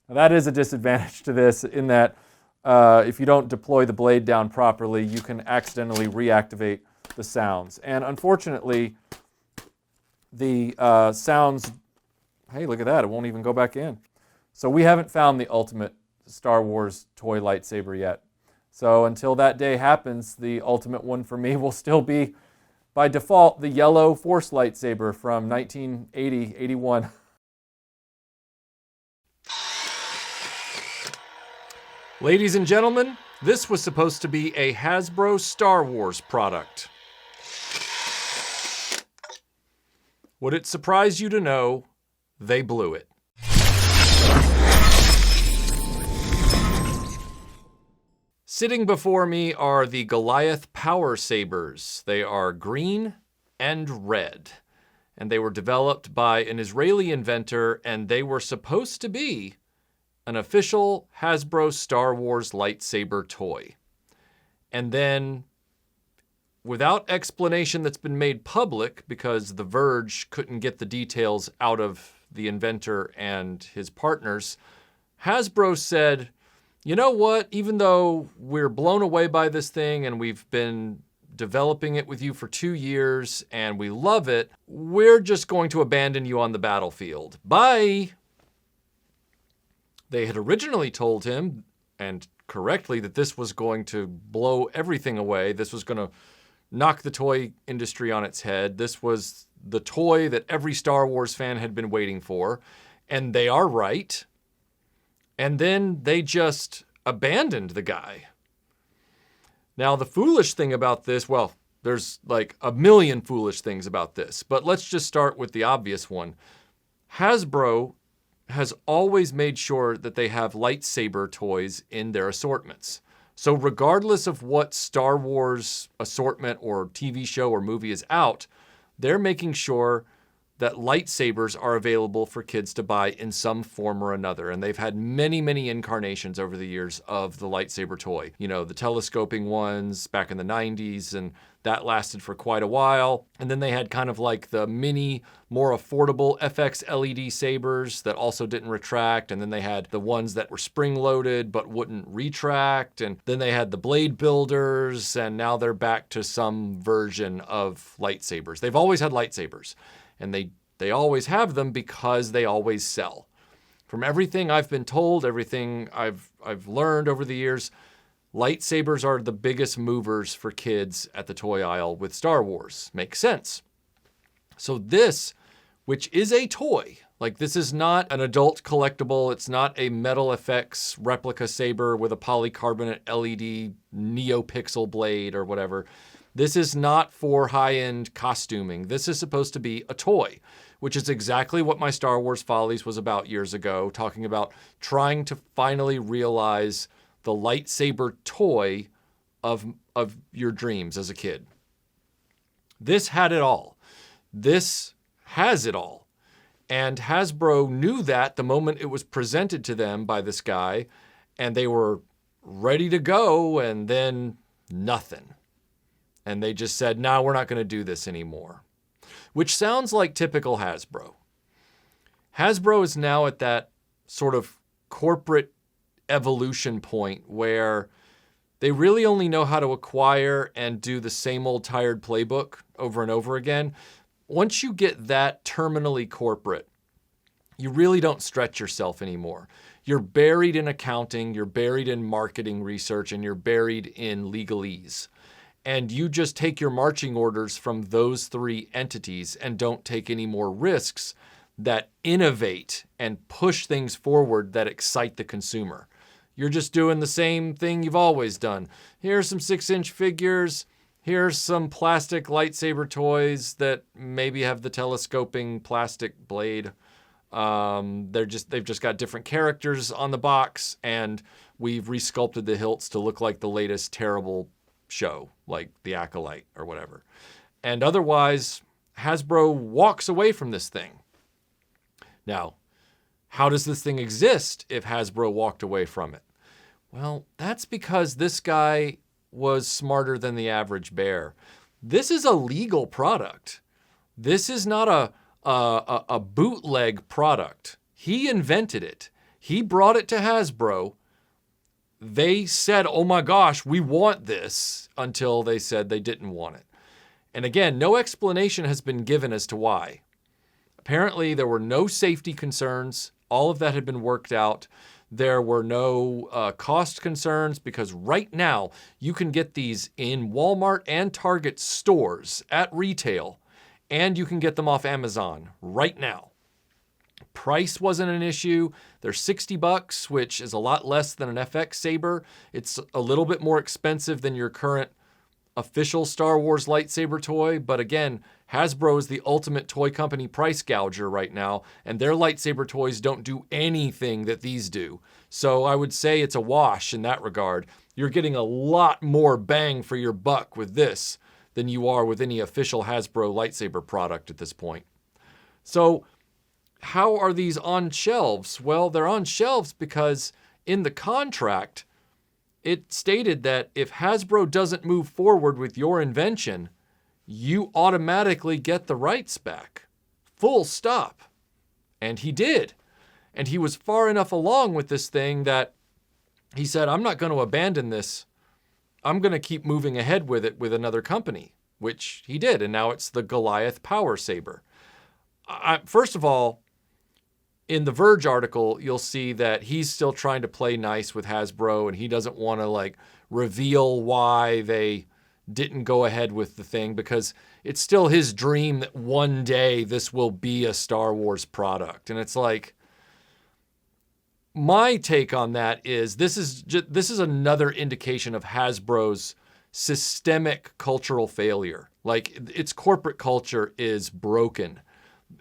Now, that is a disadvantage to this in that if you don't deploy the blade down properly, you can accidentally reactivate the sounds. And unfortunately, the sounds, hey, look at that, it won't even go back in. So we haven't found the ultimate Star Wars toy lightsaber yet. So until that day happens, the ultimate one for me will still be, by default, the yellow Force lightsaber from 1980-81. Ladies and gentlemen, this was supposed to be a Hasbro Star Wars product. Would it surprise you to know they blew it? Sitting before me are the Goliath Power Sabers. They are green and red, and they were developed by an Israeli inventor, and they were supposed to be an official Hasbro Star Wars lightsaber toy. And then, without explanation that's been made public, because The Verge couldn't get the details out of the inventor and his partners, Hasbro said, you know what, even though we're blown away by this thing and we've been developing it with you for 2 years and we love it, we're just going to abandon you on the battlefield. Bye! They had originally told him, and correctly, that this was going to blow everything away. This was going to knock the toy industry on its head. This was the toy that every Star Wars fan had been waiting for. And they are right. And then they just abandoned the guy. Now, the foolish thing about this, well, there's like a million foolish things about this, but let's just start with the obvious one. Hasbro has always made sure that they have lightsaber toys in their assortments. So regardless of what Star Wars assortment or TV show or movie is out, they're making sure that lightsabers are available for kids to buy in some form or another. And they've had many, many incarnations over the years of the lightsaber toy. You know, the telescoping ones back in the 90s, and that lasted for quite a while. And then they had kind of like the mini, more affordable FX LED sabers that also didn't retract. And then they had the ones that were spring-loaded but wouldn't retract. And then they had the blade builders, and now they're back to some version of lightsabers. They've always had lightsabers. And they always have them because they always sell. From everything I've been told, everything I've learned over the years, lightsabers are the biggest movers for kids at the toy aisle with Star Wars. Makes sense. So this, which is a toy, like this is not an adult collectible, it's not a Metal FX replica saber with a polycarbonate LED NeoPixel blade or whatever. This is not for high-end costuming. This is supposed to be a toy, which is exactly what my Star Wars Follies was about years ago, talking about trying to finally realize the lightsaber toy of your dreams as a kid. This had it all. This has it all. And Hasbro knew that the moment it was presented to them by this guy, and they were ready to go, and then nothing. And they just said, no, we're not going to do this anymore. Which sounds like typical Hasbro. Hasbro is now at that sort of corporate evolution point where they really only know how to acquire and do the same old tired playbook over and over again. Once you get that terminally corporate, you really don't stretch yourself anymore. You're buried in accounting, you're buried in marketing research, and you're buried in legalese. And you just take your marching orders from those three entities and don't take any more risks that innovate and push things forward that excite the consumer. You're just doing the same thing you've always done. Here's some 6-inch figures. Here's some plastic lightsaber toys that maybe have the telescoping plastic blade. They've just got different characters on the box, and we've resculpted the hilts to look like the latest terrible show, like The Acolyte or whatever. And otherwise, Hasbro walks away from this thing. Now, how does this thing exist if Hasbro walked away from it? Well, that's because this guy was smarter than the average bear. This is a legal product. This is not a bootleg product. He invented it. He brought it to Hasbro. They said, oh my gosh, we want this, until they said they didn't want it. And again, no explanation has been given as to why. Apparently, there were no safety concerns. All of that had been worked out. There were no cost concerns, because right now you can get these in Walmart and Target stores at retail, and you can get them off Amazon right now. Price wasn't an issue. They're $60, which is a lot less than an FX Saber. It's a little bit more expensive than your current official Star Wars lightsaber toy, but again, Hasbro is the ultimate toy company price gouger right now, and their lightsaber toys don't do anything that these do. So I would say it's a wash in that regard. You're getting a lot more bang for your buck with this than you are with any official Hasbro lightsaber product at this point. So how are these on shelves? Well, they're on shelves because in the contract, it stated that if Hasbro doesn't move forward with your invention, you automatically get the rights back. Full stop. And he did. And he was far enough along with this thing that he said, I'm not going to abandon this. I'm going to keep moving ahead with it with another company, which he did. And now it's the Goliath Power Saber. First of all, in the Verge article, you'll see that he's still trying to play nice with Hasbro, and he doesn't want to reveal why they didn't go ahead with the thing, because it's still his dream that one day this will be a Star Wars product. And it's like, my take on that is this is another indication of Hasbro's systemic cultural failure. Its corporate culture is broken.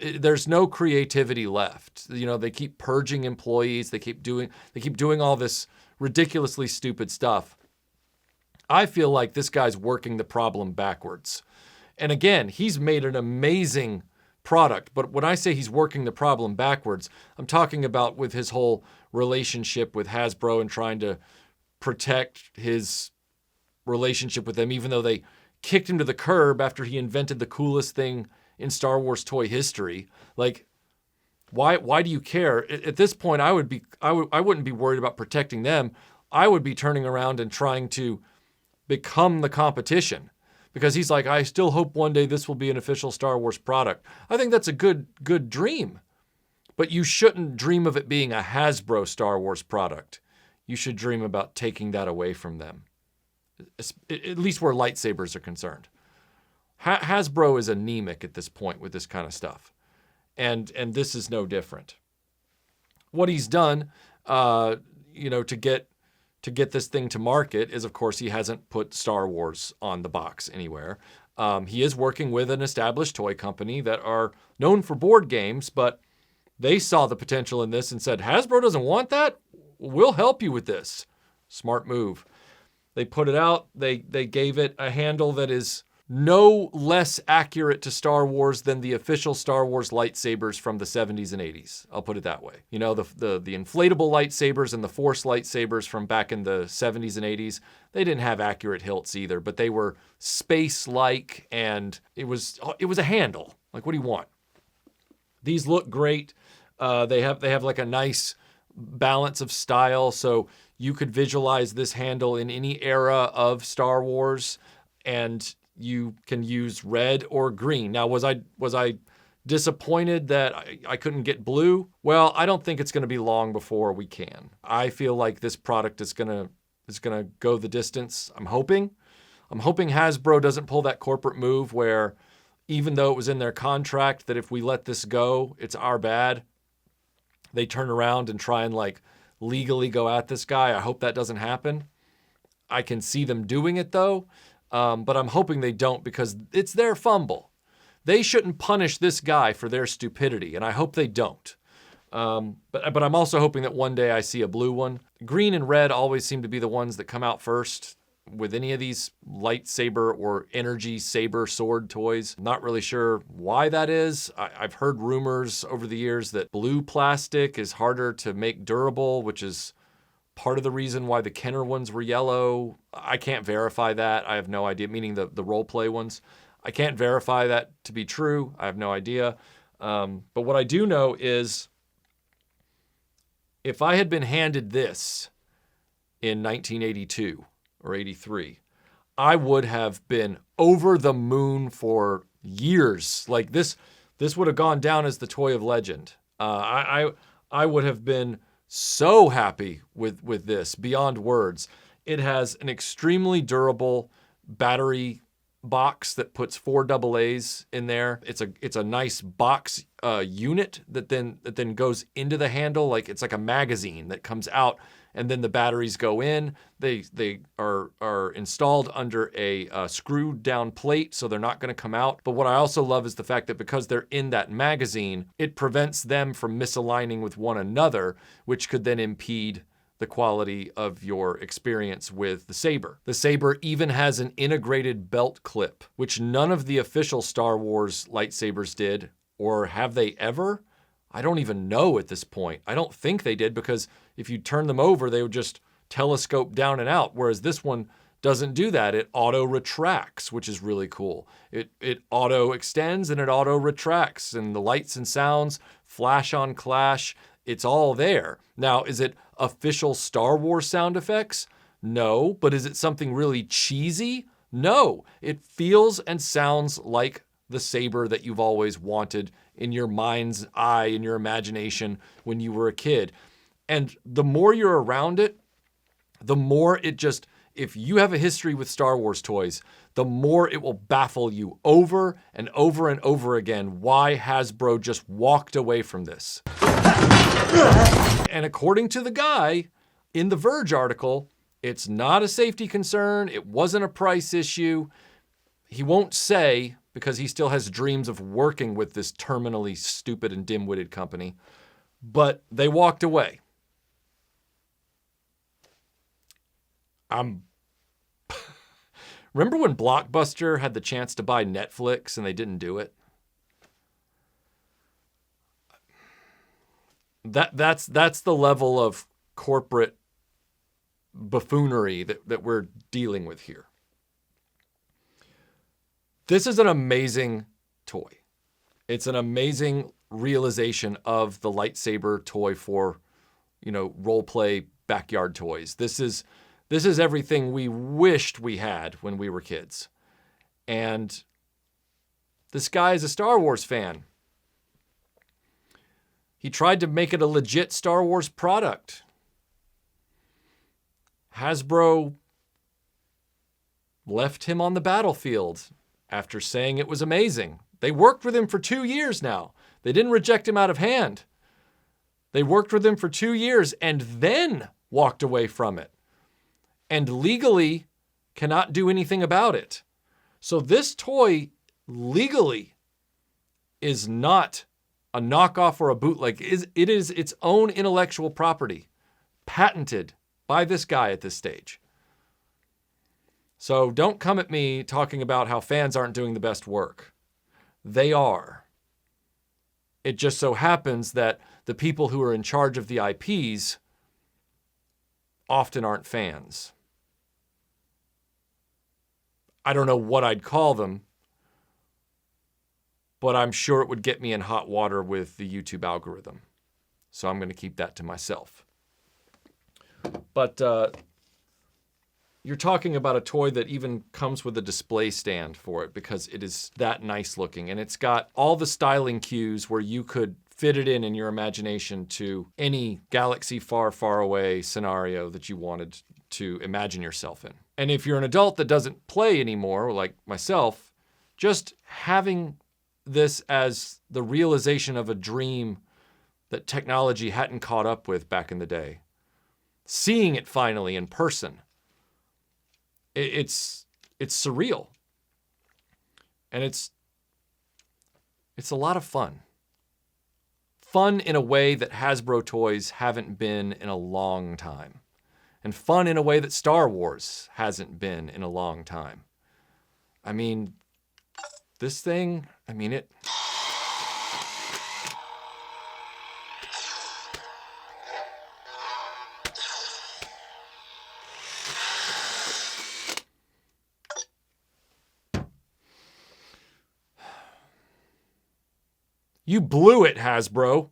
There's no creativity left. They keep purging employees. They keep doing all this ridiculously stupid stuff. I feel like this guy's working the problem backwards. And again, he's made an amazing product. But when I say he's working the problem backwards, I'm talking about with his whole relationship with Hasbro and trying to protect his relationship with them, even though they kicked him to the curb after he invented the coolest thing in Star Wars toy history. Why do you care? At this point, I wouldn't be worried about protecting them. I would be turning around and trying to become the competition, because he's like, I still hope one day this will be an official Star Wars product. I think that's a good dream, but you shouldn't dream of it being a Hasbro Star Wars product. You should dream about taking that away from them, at least where lightsabers are concerned. Hasbro is anemic at this point with this kind of stuff. And this is no different. What he's done, to get this thing to market is, of course, he hasn't put Star Wars on the box anywhere. He is working with an established toy company that are known for board games, but they saw the potential in this and said, Hasbro doesn't want that? We'll help you with this. Smart move. They put it out. They gave it a handle that is no less accurate to Star Wars than the official Star Wars lightsabers from the 70s and 80s. I'll put it that way. The inflatable lightsabers and the Force lightsabers from back in the 70s and 80s, they didn't have accurate hilts either, but they were space-like, and it was a handle. What do you want? These look great. They have a nice balance of style, so you could visualize this handle in any era of Star Wars, and you can use red or green. Now, was I disappointed that I couldn't get blue? Well, I don't think it's going to be long before we can. I feel like this product is going to go the distance. I'm hoping Hasbro doesn't pull that corporate move where, even though it was in their contract that if we let this go, it's our bad, they turn around and try and legally go at this guy. I hope that doesn't happen. I can see them doing it though. But I'm hoping they don't, because it's their fumble. They shouldn't punish this guy for their stupidity, and I hope they don't. But I'm also hoping that one day I see a blue one. Green and red always seem to be the ones that come out first with any of these lightsaber or energy saber sword toys. Not really sure why that is. I've heard rumors over the years that blue plastic is harder to make durable, which is part of the reason why the Kenner ones were yellow. I can't verify that. I have no idea, meaning the role play ones. I can't verify that to be true. I have no idea. But what I do know is If I had been handed this in 1982 or 83, I would have been over the moon for years. Like this would have gone down as the toy of legend. I would have been so happy with this beyond words. It has an extremely durable battery box that puts 4 AA's in there. It's a nice box unit that then goes into the handle. Like it's like a magazine that comes out, and then the batteries go in. They are installed under a screwed down plate, so they're not going to come out. But what I also love is the fact that because they're in that magazine, it prevents them from misaligning with one another, which could then impede the quality of your experience with the saber. The saber even has an integrated belt clip, which none of the official Star Wars lightsabers did, or have they ever? I don't even know at this point. I don't think they did, because if you turn them over, they would just telescope down and out, whereas this one doesn't do that. It auto retracts, which is really cool. It auto extends and it auto retracts, and the lights and sounds flash on clash. It's all there. Now, is it official Star Wars sound effects? No. But is it something really cheesy? No. It feels and sounds like the saber that you've always wanted in your mind's eye, in your imagination when you were a kid. And the more you're around it, the more it just, if you have a history with Star Wars toys, the more it will baffle you over and over and over again why Hasbro just walked away from this. And according to the guy in the Verge article, it's not a safety concern. It wasn't a price issue. He won't say, because he still has dreams of working with this terminally stupid and dim-witted company. But they walked away. Remember when Blockbuster had the chance to buy Netflix and they didn't do it? That's the level of corporate buffoonery that we're dealing with here. This is an amazing toy. It's an amazing realization of the lightsaber toy for, role play backyard toys. This is everything we wished we had when we were kids. And this guy is a Star Wars fan. He tried to make it a legit Star Wars product. Hasbro left him on the battlefield after saying it was amazing. They worked with him for 2 years now. They didn't reject him out of hand. They worked with him for 2 years and then walked away from it, and legally cannot do anything about it. So this toy legally is not a knockoff or a bootleg. It is its own intellectual property, patented by this guy at this stage. So don't come at me talking about how fans aren't doing the best work. They are. It just so happens that the people who are in charge of the IPs often aren't fans. I don't know what I'd call them, but I'm sure it would get me in hot water with the YouTube algorithm. So I'm going to keep that to myself. But you're talking about a toy that even comes with a display stand for it because it is that nice looking. And it's got all the styling cues where you could fit it in your imagination to any galaxy far, far away scenario that you wanted to imagine yourself in. And if you're an adult that doesn't play anymore, like myself, just having this as the realization of a dream that technology hadn't caught up with back in the day, seeing it finally in person, it's surreal. And it's a lot of fun. Fun in a way that Hasbro toys haven't been in a long time. And fun in a way that Star Wars hasn't been in a long time. I mean, this thing, it... You blew it, Hasbro.